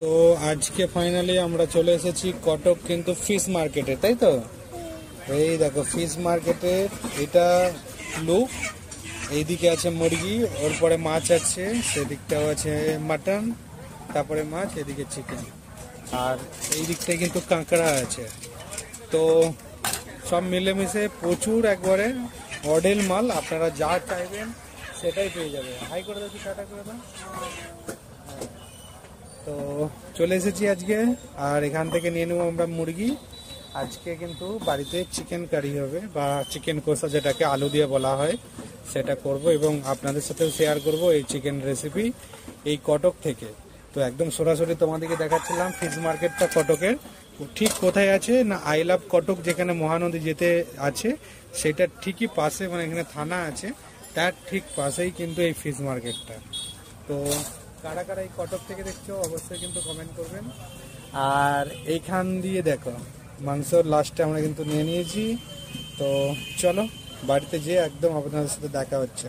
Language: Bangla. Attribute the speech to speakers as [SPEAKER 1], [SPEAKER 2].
[SPEAKER 1] তো আজকে ফাইনালি আমরা চলে এসেছি কটক কিন্তু ফিশ মার্কেটে, তাই তো? এই দেখো ফিশ মার্কেটে এটা লুক, এইদিকে আছে মুরগি, ওর পরে মাছ আছে, সেদিকটাও আছে মাটন, তারপরে মাছ, এদিকে চিকেন, আর এই দিকটায় কিন্তু কাঁকড়া আছে। তো সব মিলেমিশে প্রচুর একবারে অডেল মাল, আপনারা যা চাইবেন সেটাই পেয়ে যাবে। হাই করে দেখি, টাটা করে দাও। তো চলে এসেছি আজকে, আর এখান থেকে নিয়ে নেবো আমরা মুরগি। আজকে কিন্তু বাড়িতে চিকেন কারি হবে, বা চিকেন কষা যেটাকে আলু দিয়ে বলা হয়, সেটা করব এবং আপনাদের সাথেও শেয়ার করব এই চিকেন রেসিপি এই কটক থেকে। তো একদম সরাসরি তোমাদেরকে দেখাচ্ছিলাম ফিশ মার্কেটটা কটকের ঠিক কোথায় আছে না, আই লাভ কটক যেখানে মহানদী যেতে আছে সেটা ঠিকই পাশে, মানে এখানে থানা আছে তার ঠিক পাশেই কিন্তু এই ফিশ মার্কেটটা। তো কারা কারা এই কটক থেকে দেখছো অবশ্যই কিন্তু কমেন্ট করবেন। আর এইখান দিয়ে দেখো মাংসর লাস্টে আমরা কিন্তু নিয়ে নিয়েছি। তো চলো বাড়িতে যেয়ে একদম আপনাদের সাথে দেখা হচ্ছে।